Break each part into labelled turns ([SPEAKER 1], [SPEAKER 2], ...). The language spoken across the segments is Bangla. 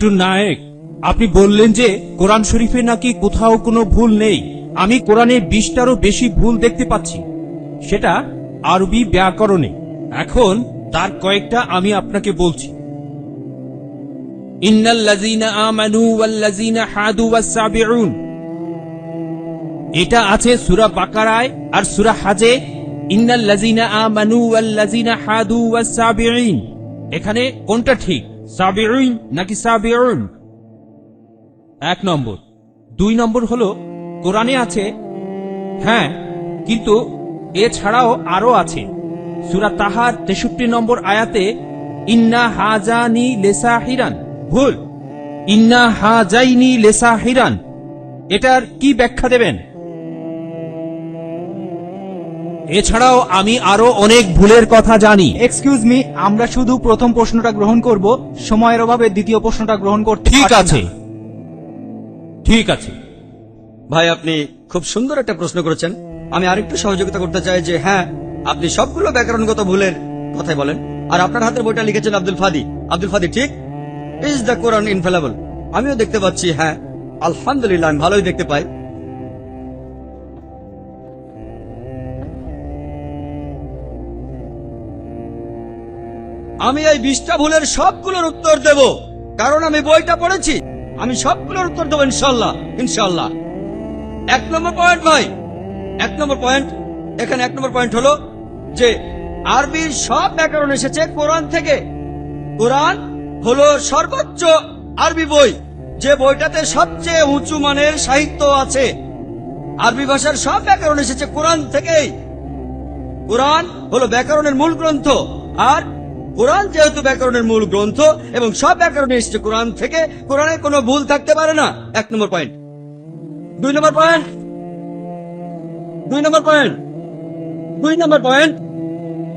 [SPEAKER 1] ডক্টর নায়েক, আপনি বললেন যে কোরআন শরীফে নাকি কোথাও কোনো ভুল নেই। আমি কোরআনে 20টারও বেশি ভুল দেখতে পাচ্ছি, সেটা আরবি ব্যাকরণে। এখন তার কয়েকটা আমি আপনাকে বলছি। ইন্নাল্লাযীনা আমানু ওয়াল্লাযীনা হাদু ওয়াস-সাবিউন, এটা আছে সূরা বাকারায় আর সূরা হাজে। ইন্নাল্লাযীনা আমানু ওয়াল্লাযীনা হাদু ওয়াস-সাবিউন, এখানে কোনটা ঠিক, সাবিউন নাকি সাবিউন? 1 নম্বর। 2 নম্বর হলো কোরআনে আছে, হ্যাঁ, কিন্তু এছাড়াও আরো আছে। সূরা তাহার 63 নম্বর আয়াতে ইন্না হাজানি লেসাহিরান, ভুল, ইন্না হাজাইনি লেসাহিরান। এটার কি ব্যাখ্যা দেবেন? এছাড়াও আমি আরো অনেক ভুলের কথা জানি।
[SPEAKER 2] এক্সকিউজ মি, আমরা শুধু প্রথম প্রশ্নটা গ্রহণ করব, সময়ের অভাবে দ্বিতীয় প্রশ্নটা গ্রহণ করতে
[SPEAKER 1] ঠিক
[SPEAKER 2] পারছি
[SPEAKER 1] আছে,
[SPEAKER 2] না।
[SPEAKER 1] ঠিক আছে।
[SPEAKER 3] ভাই, আপনি খুব সুন্দর একটা প্রশ্ন করেছেন। আমি আরেকটু সহযোগিতা করতে চাই যে হ্যাঁ, আপনি সবগুলো ব্যাকরণগত ভুলের কথাই বলেন, আর আপনার হাতের বইটা লিখেছেন আব্দুল ফাদি। আব্দুল ফাদি ঠিক, ইজ দ্য কোরআন ইনফেলেবল? আমিও দেখতে পাচ্ছি, হ্যাঁ আলহামদুলিল্লাহ, আমি ভালোই দেখতে পাই। আমি এই 20টা ভুলের সবগুলোর উত্তর দেব, কারণ আমি বইটা পড়েছি। আমি সবগুলোর উত্তর দেবো ইনশাল্লাহ, ইনশাল্লাহ। 1 নম্বর পয়েন্ট ভাই, 1 নম্বর পয়েন্ট, এখানে 1 নম্বর পয়েন্ট হলো যে আরবির সব ব্যাকরণ এসেছে কোরআন থেকে। কোরআন হলো সর্বোচ্চ আরবি বই, যে বইটাতে সবচেয়ে উঁচু মানের সাহিত্য আছে। আরবি ভাষার সব ব্যাকরণ এসেছে কোরআন থেকেই। কোরআন হলো ব্যাকরণের মূল গ্রন্থ, আর কোরআন যেহেতু ব্যাকরণের মূল গ্রন্থ এবং সব ব্যাকরণ এসেছে কোরআন থেকে, কোরআনে কোনো ভুল থাকতে পারে না। 1 নম্বর পয়েন্ট। 2 নম্বর পয়েন্ট, 2 নম্বর পয়েন্ট, 2 নম্বর পয়েন্ট।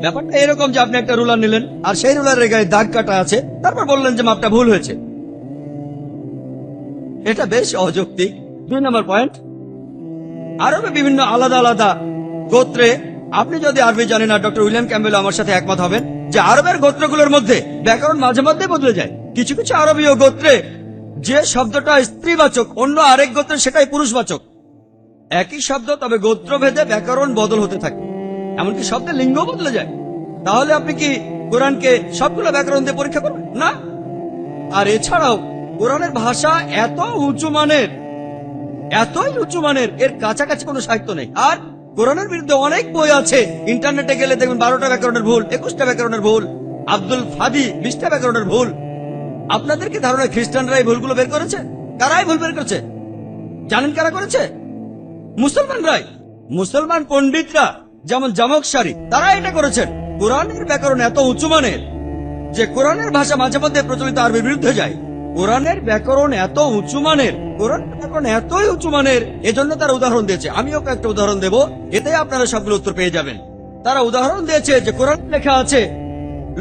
[SPEAKER 3] ব্যাপারটা এরকম যে আপনি একটা রুলার নিলেন, আর সেই রুলারের গায়ে দাগ কাটা আছে, তারপর বললেন যে মাপটা ভুল হয়েছে। এটা বেশ অযৌক্তিক। 2 নম্বর পয়েন্ট, আরবে বিভিন্ন আলাদা আলাদা গোত্রে, আপনি যদি আরবি জানেন, আর ডক্টর উইলিয়াম ক্যাম্বেল আমার সাথে একমত হবেন যে আরবের গোত্রগুলোর মধ্যে ব্যাকরণ মাঝে মধ্যে বদলে যায়। কিছু কিছু আরবীয় গোত্রে যে শব্দটা স্ত্রীবাচক, অন্য আরেক গোত্রে সেটাই পুরুষবাচক। একই শব্দ, তবে গোত্রভেদে ব্যাকরণ বদল হতে থাকে, এমনকি শব্দের লিঙ্গ বদলে যায়। তাহলে আপনি কি কোরআনকে সবগুলো ব্যাকরণ দিয়ে পরীক্ষা করবেন? না। আর এছাড়াও কোরআনের ভাষা এত উঁচু মানের, এতই উঁচু মানের, এর কাছাকাছি কোনো সাহিত্য নেই। আর কোরআনের বিরুদ্ধে অনেক বই আছে, ইন্টারনেটে গেলে দেখবেন 12টা ব্যাকরণের ভুল, 21টা ব্যাকরণের ভুল, আব্দুল ফাদি 20টা ব্যাকরণের ভুল। আপনাদের কি ধারণা খ্রিস্টানরা এই ভুলগুলো বের করেছে? কারাই ভুল বের করেছে? জানেন কারা করেছে? মুসলমানরাই। মুসলমান পণ্ডিতরা, যেমন জামকশারি, তারা এটা করেছেন। কোরআনের ব্যাকরণ এত উঁচু মানের যে কোরআনের ভাষা মাঝে মধ্যে প্রচলিত আরবির বিরুদ্ধে যায়। কোরআনের ব্যাকরণ এত উঁচু মানের, কোরআনের ব্যাকরণ এতই উঁচু মানের, এজন্য তারা উদাহরণ দিয়েছে। আমিও একটা উদাহরণ দেব, এতে আপনারা সবগুলো উত্তর পেয়ে যাবেন। তারা উদাহরণ দিয়েছে যে কোরআন লেখা আছে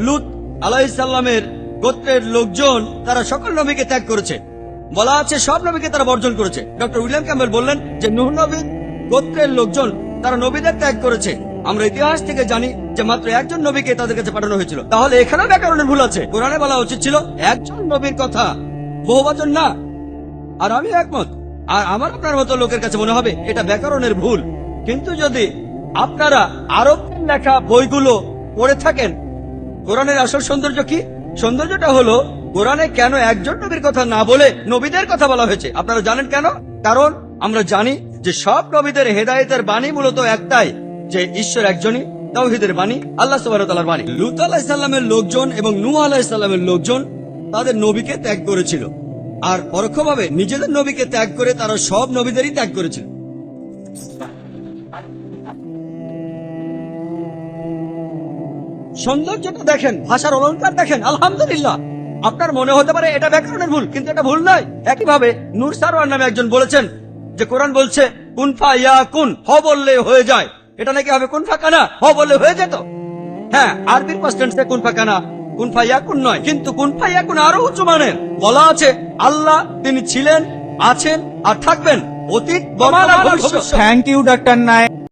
[SPEAKER 3] লূত আলাইহিস সালামের গোত্রের লোকজন, তারা সকল নবীকে ত্যাগ করেছে। বলা আছে সব নবীকে তারা বর্জন করেছে। ডক্টর উইলিয়াম ক্যাম্বেল বললেন যে নূহ নবীর গোত্রের লোকজন, তারা নবীদের ত্যাগ করেছে। আমরা ইতিহাস থেকে জানি যে মাত্র একজন নবীকে তাদের কাছে পাঠানো হয়েছিল। তাহলে এখানেও ব্যাকরণের ভুল আছে। কোরআনে বলা উচিত ছিল একজন নবীর কথা, বহুবচন না। আর আমি একমত, আর আমার আপনার মতো লোকের কাছে মনে হবে এটা ব্যাকরণের ভুল। কিন্তু যদি আপনারা আরবের লেখা বইগুলো পড়ে থাকেন, কোরআনের আসল সৌন্দর্য কি? সৌন্দর্যটা হলো কোরআনে কেন একজন নবীর কথা না বলে নবীদের কথা বলা হয়েছে। আপনারা জানেন কেন? কারণ আমরা জানি যে সব নবীদের হেদায়েতের বাণী মূলত একটাই, যে ঈশ্বর একজনই, তাওহীদের বাণী, আল্লাহ সুবহানাহু ওয়া তাআলার বাণী। লূত আলাইহিস সালামের লোকজন এবং নূহ আলাইহিস সালামের লোকজন তাদের নবীকে ত্যাগ করেছিল, আর পরোক্ষভাবে নিজেদের নবীকে ত্যাগ করে তারা সব নবীদেরই ত্যাগ করেছিল। সৌন্দর্যটা দেখেন, ভাষার অলংকার দেখেন, আলহামদুলিল্লাহ। আপনার মনে হতে পারে এটা ব্যাকরণের ভুল, কিন্তু এটা ভুল নয়। একইভাবে নূর সারওয়ার নামে একজন বলেছেন যে কোরআন বলছে কুন ফায়াকুন, হ বললে হয়ে যায়। এটা নাকি হবে কুন ফাকানা, হ বললে হয়ে যেত। হ্যাঁ, আরবির পাস্ট টেন্সে কুন ফাকানা, কুন ফায়াকুন নয়, কিন্তু কুন ফায়াকুন আরো উঁচু মানের। বলা আছে আল্লাহ তিনি ছিলেন, আছেন আর থাকবেন, অতীত, বর্তমান আর ভবিষ্যৎ।
[SPEAKER 2] Thank you doctor Naik.